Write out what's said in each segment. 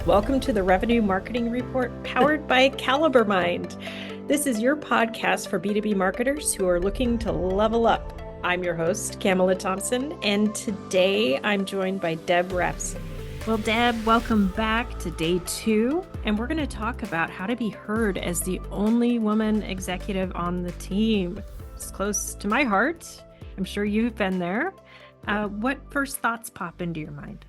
Welcome to the Revenue Marketing Report powered by Caliber Mind. This is your podcast for B2B marketers who are looking to level up. I'm your host, Camela Thompson, and today I'm joined by Debe Rapson. Well, Deb, welcome back to day 2, and we're going to talk about how to be heard as the only woman executive on the team. It's close to my heart. I'm sure you've been there. What first thoughts pop into your mind?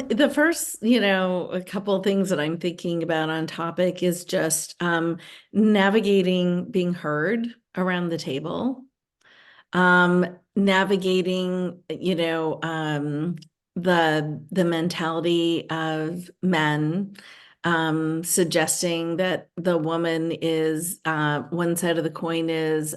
The first, a couple of things that I'm thinking about on topic is just navigating being heard around the table, navigating, the mentality of men, suggesting that the woman is one side of the coin is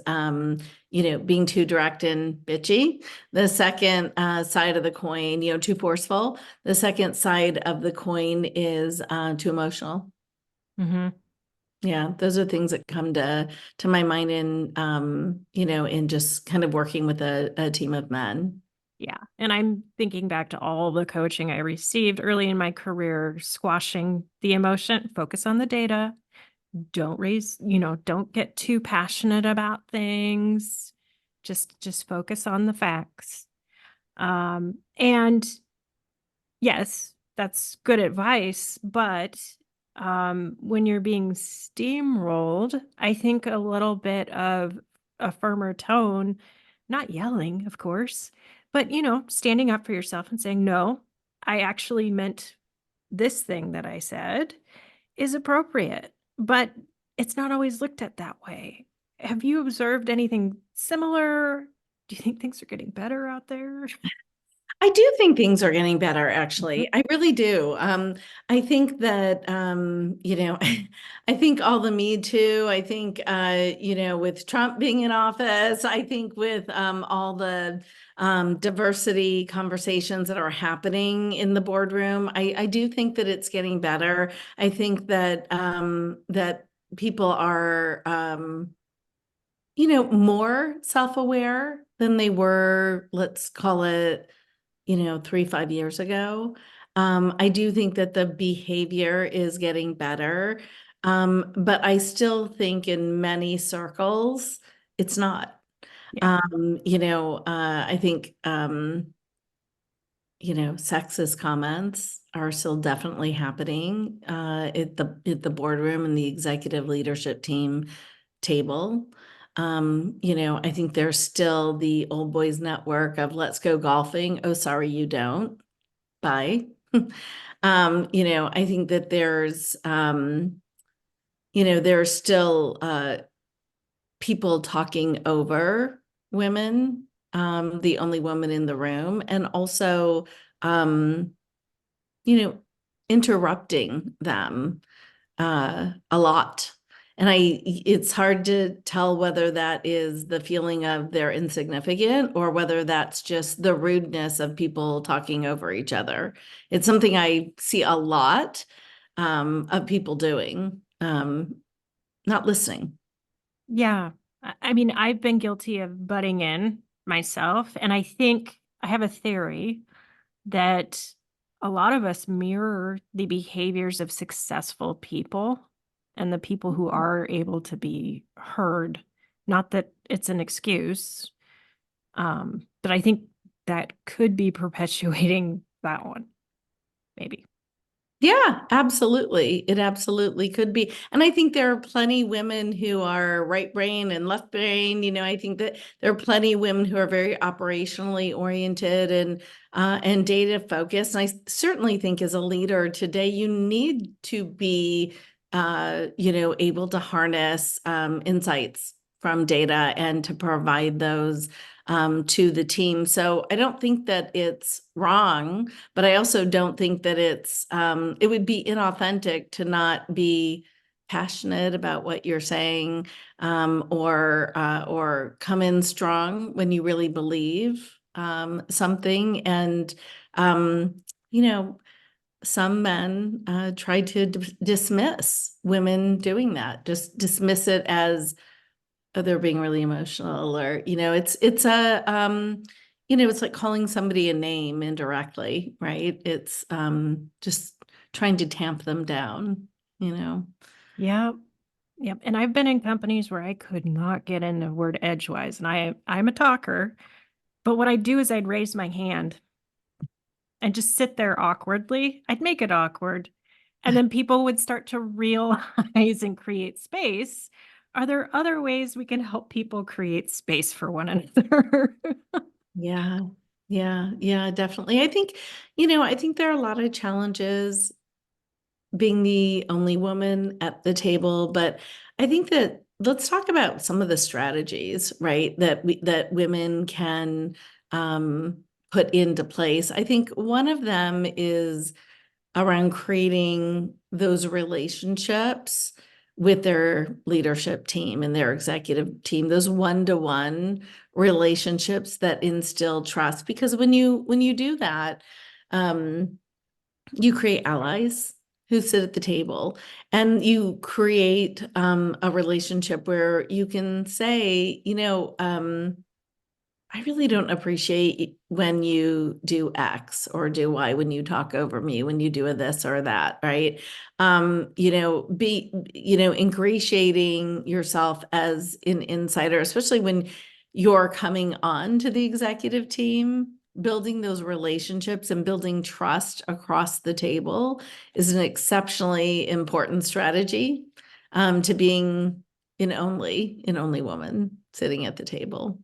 being too direct and bitchy. The second side of the coin, too forceful. The second side of the coin is too emotional. Mm-hmm. Yeah, those are things that come to my mind in just kind of working with a team of men. Yeah. And I'm thinking back to all the coaching I received early in my career, squashing the emotion, focus on the data, don't get too passionate about things. Just focus on the facts. And yes, that's good advice, but when you're being steamrolled, I think a little bit of a firmer tone, not yelling, of course, but standing up for yourself and saying, no, I actually meant this thing that I said is appropriate, but it's not always looked at that way. Have you observed anything similar? Do you think things are getting better out there? I do think things are getting better, actually. Mhm. I really do. I think that, I think all the Me Too, I think, with Trump being in office, I think with all the diversity conversations that are happening in the boardroom, I do think that it's getting better. I think that that people are, more self-aware than they were, let's call it 3, 5 years ago. I do think that the behavior is getting better. But I still think in many circles, it's not. Yeah. I think, sexist comments are still definitely happening at the boardroom and the executive leadership team table. I think there's still the old boys network of let's go golfing. Oh, sorry, you don't. Bye. I think that there's still people talking over women, the only woman in the room, and also um, you know, interrupting them a lot. And it's hard to tell whether that is the feeling of they're insignificant or whether that's just the rudeness of people talking over each other. It's something I see a lot of people doing, not listening. Yeah. I mean, I've been guilty of butting in myself, and I think I have a theory that a lot of us mirror the behaviors of successful people and the people who are able to be heard. Not that it's an excuse, but I think that could be perpetuating that one, maybe. Yeah, absolutely. It absolutely could be. And I think there are plenty women who are right brain and left brain. I think that there are plenty women who are very operationally oriented and data focused. And I certainly think as a leader today, you need to be able to harness insights from data and to provide those to the team. So I don't think that it's wrong, but I also don't think that it would be inauthentic to not be passionate about what you're saying, or come in strong when you really believe something. And you know, some men try to dismiss women doing that, just dismiss it as they're being really emotional, or it's like calling somebody a name indirectly, right? It's just trying to tamp them down, you know? Yep. Yep. And I've been in companies where I could not get in the word edgewise, and I'm a talker, but what I'd do is I'd raise my hand and just sit there awkwardly. I'd make it awkward. And then people would start to realize and create space. Are there other ways we can help people create space for one another? Yeah. Yeah. Yeah, definitely. I think, I think there are a lot of challenges being the only woman at the table, but I think that let's talk about some of the strategies, right? That women can put into place. I think one of them is around creating those relationships with their leadership team and their executive team, those one-to-one relationships that instill trust. Because when you do that, you create allies who sit at the table, and you create a relationship where you can say, I really don't appreciate when you do X or do Y, when you talk over me, when you do a this or that, right? Ingratiating yourself as an insider, especially when you're coming on to the executive team, building those relationships and building trust across the table is an exceptionally important strategy to being an only woman sitting at the table.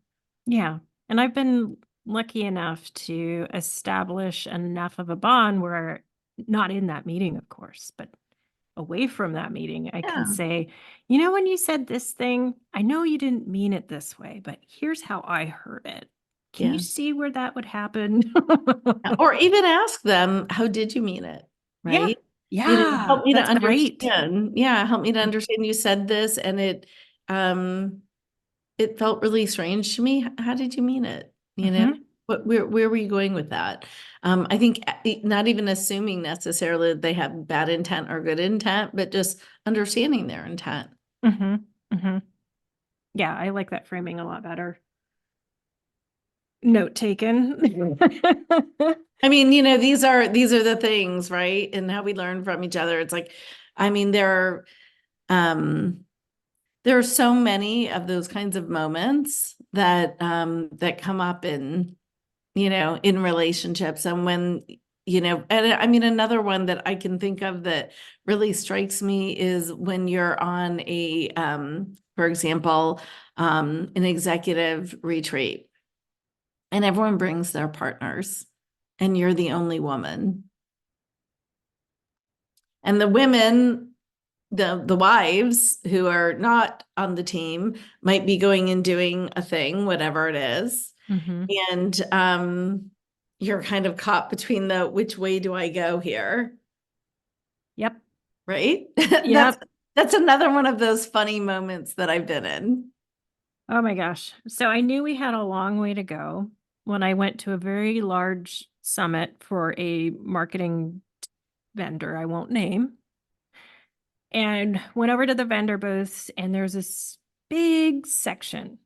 Yeah. And I've been lucky enough to establish enough of a bond where, not in that meeting, of course, but away from that meeting, I can Yeah. say, when you said this thing, I know you didn't mean it this way, but here's how I heard it. Can you Yeah. see where that would happen? Or even ask them, how did you mean it? Yeah. Right? Yeah. Help me to That's great. understand. Yeah, help me to understand you said this and um it felt really strange to me. How did you mean it? Hmm. Where were you going with that? I think not even assuming necessarily that they have bad intent or good intent, but just understanding their intent. Hmm. Hmm. Yeah. I like that framing a lot better. Note taken. I mean, these are the things, right? And how we learn from each other. It's like, I mean, um there are so many of those kinds of moments that come up in relationships. And when, and I mean, another one that I can think of that really strikes me is when you're on for example, an executive retreat and everyone brings their partners and you're the only woman. And the women, the wives who are not on the team might be going and doing a thing, whatever it is. Hmm. And you're kind of caught between the which way do I go here? Yep. Right? That's Yep. that's another one of those funny moments that I've been in. Oh my gosh. So I knew we had a long way to go when I went to a very large summit for a marketing vendor I won't name, and went over to the vendor booths, and there's this big section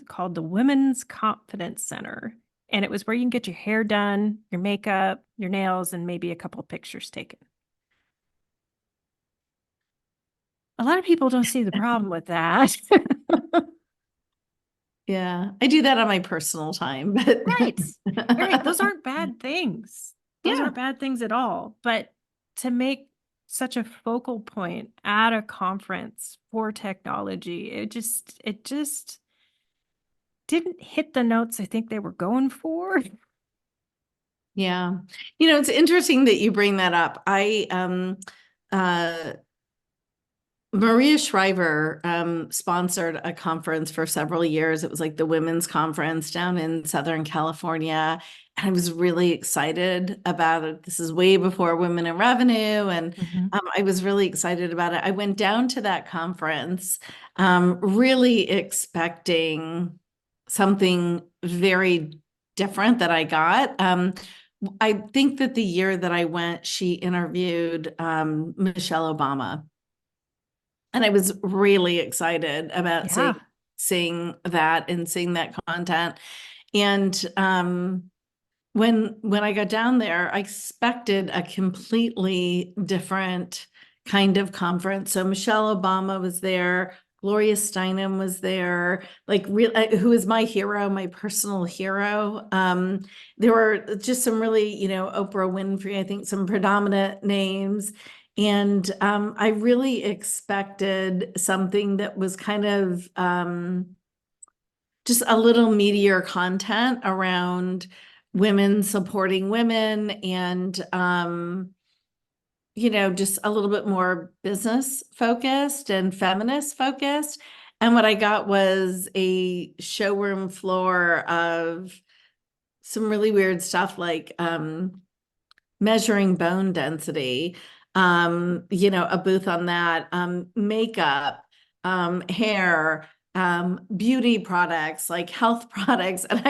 called the Women's Confidence Center. And it was where you can get your hair done, your makeup, your nails, and maybe a couple of pictures taken. A lot of people don't see the problem with that. Yeah, I do that on my personal time, but Right. Right. Those aren't bad things. Those yeah, aren't bad things at all. But to make such a focal point at a conference for technology, it just didn't hit the notes I think they were going for. yeah. It's interesting that you bring that up. Uh Maria Shriver sponsored a conference for several years. It was like the women's conference down in Southern California. And I was really excited about it. This is way before Women in Revenue. And Mhm. I was really excited about it. I went down to that conference really expecting something very different that I got. I think that the year that I went, she interviewed Michelle Obama. And I was really excited about Yeah. seeing that and seeing that content. And when I got down there, I expected a completely different kind of conference. So Michelle Obama was there, Gloria Steinem was there, like real who is my hero, my personal hero. There were just some really, Oprah Winfrey, I think some predominant names. And I really expected something that was kind of just a little meatier content around women supporting women and just a little bit more business focused and feminist focused. And what I got was a showroom floor of some really weird stuff like measuring bone density, a booth on that, makeup, hair, beauty products, like health products. And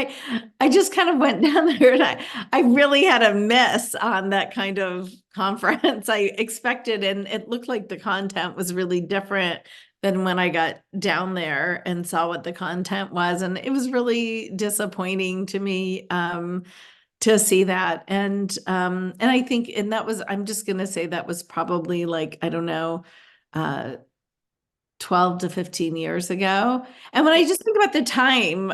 I just kind of went down there and I really had a miss on that kind of conference. I expected, and it looked like the content was really different than when I got down there and saw what the content was. And it was really disappointing to me. To see that. And I think, and that was, I'm just going to say that was probably like, I don't know, 12 to 15 years ago. And when I just think about the time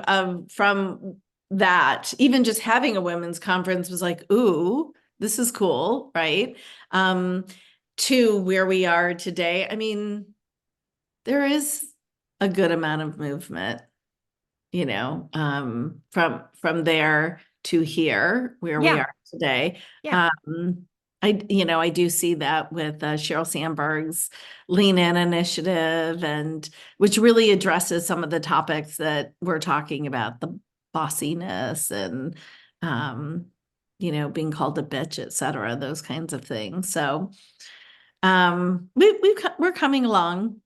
from that, even just having a women's conference was like, ooh, this is cool, right? To where we are today. I mean, there is a good amount of movement, from there to here where we Yeah. are today. Yeah. I do see that with Sheryl Sandberg's Lean In initiative, and which really addresses some of the topics that we're talking about, the bossiness and being called a bitch, et cetera, those kinds of things. So we're coming along.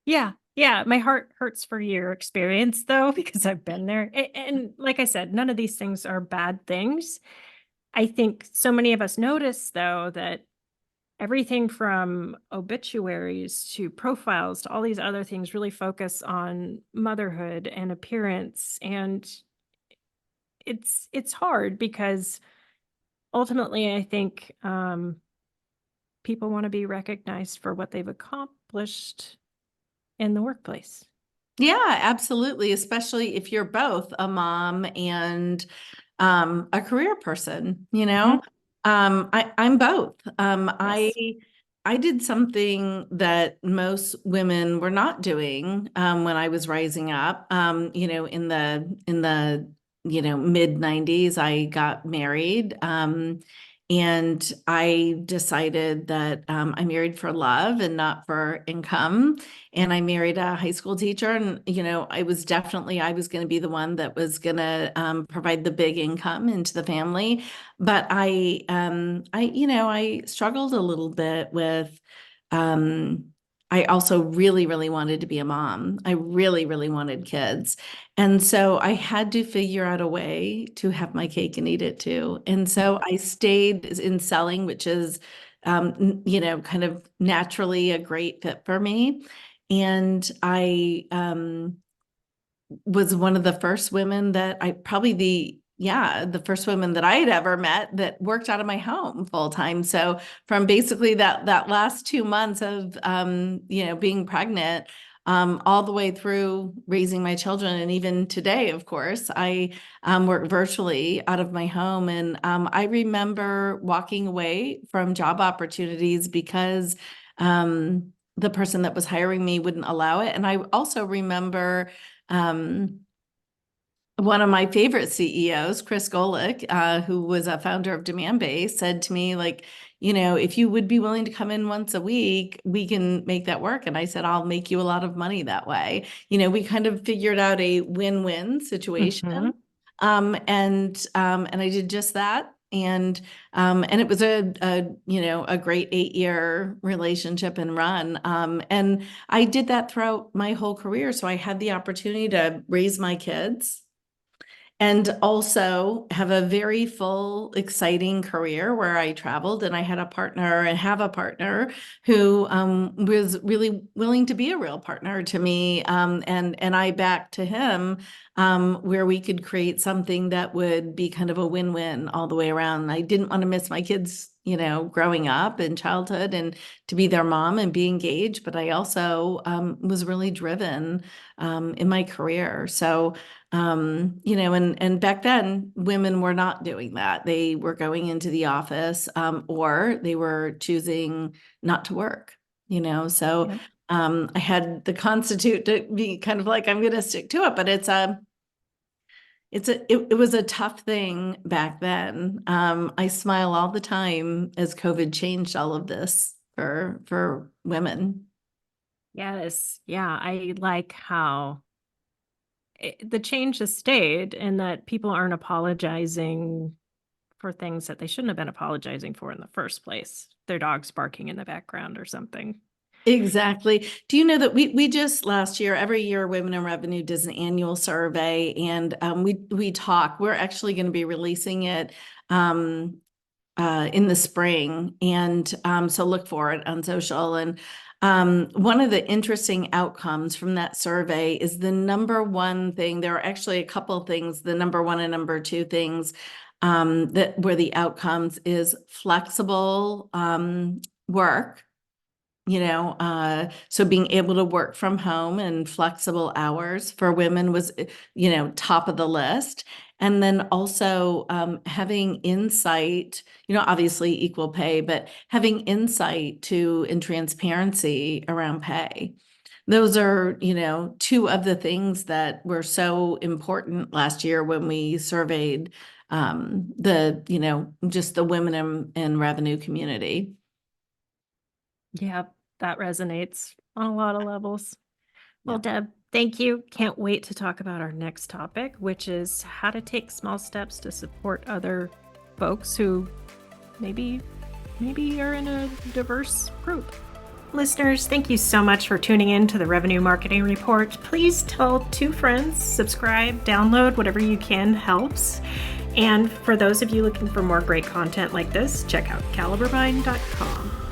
Yeah. Yeah. My heart hurts for your experience though, because I've been there. And like I said, none of these things are bad things. I think so many of us notice though that everything from obituaries to profiles to all these other things really focus on motherhood and appearance. And it's hard because ultimately I think people want to be recognized for what they've accomplished in the workplace. Yeah, absolutely. Especially if you're both a mom and a career person, Mhm. I'm both. Yes. I did something that most women were not doing when I was rising up. In the mid 90s, I got married. And I decided that I married for love and not for income. And I married a high school teacher. And, I was going to be the one that was going to provide the big income into the family. But I struggled a little bit with, I also really, really wanted to be a mom. I really, really wanted kids. And so I had to figure out a way to have my cake and eat it too. And so I stayed in selling, which is, kind of naturally a great fit for me. And I was one of the first women that the first women that I had ever met that worked out of my home full time. So from basically that last 2 months of, being pregnant, all the way through raising my children. And even today, of course, I work virtually out of my home. And I remember walking away from job opportunities because the person that was hiring me wouldn't allow it. And I also remember one of my favorite CEOs, Chris Golick, who was a founder of Demandbase, said to me, like, if you would be willing to come in once a week, we can make that work. And I said, I'll make you a lot of money that way. We kind of figured out a win-win situation. Mhm. And I did just that. And it was a great 8-year relationship and run. And I did that throughout my whole career. So I had the opportunity to raise my kids and also have a very full, exciting career where I traveled, and I had a partner and have a partner who was really willing to be a real partner to me, and I back to him, where we could create something that would be kind of a win-win all the way around. I didn't want to miss my kids, growing up in childhood and to be their mom and be engaged, but I also was really driven in my career. So, and back then women were not doing that. They were going into the office, or they were choosing not to work, so Yep. I had the constitute to be kind of like, I'm going to stick to it, but it was a tough thing back then. I smile all the time as COVID changed all of this for women. Yes. Yeah. I like how the change has stayed and that people aren't apologizing for things that they shouldn't have been apologizing for in the first place. Their dog's barking in the background or something. Exactly. Do you know that we just last year, every year, Women in Revenue does an annual survey, and we talk. We're actually going to be releasing it in the spring, and so look for it on social. And one of the interesting outcomes from that survey is the number one thing. There are actually a couple things. The number one and number two things that where the outcomes is flexible work. So being able to work from home and flexible hours for women was, top of the list. And then also having insight, obviously equal pay, but having insight to and transparency around pay. Those are, two of the things that were so important last year when we surveyed just the women in revenue community. Yeah, that resonates on a lot of levels. Well, Yeah. Deb, thank you. Can't wait to talk about our next topic, which is how to take small steps to support other folks who maybe are in a diverse group. Listeners, thank you so much for tuning in to the Revenue Marketing Report. Please tell 2 friends, subscribe, download, whatever you can helps. And for those of you looking for more great content like this, check out calibervine.com.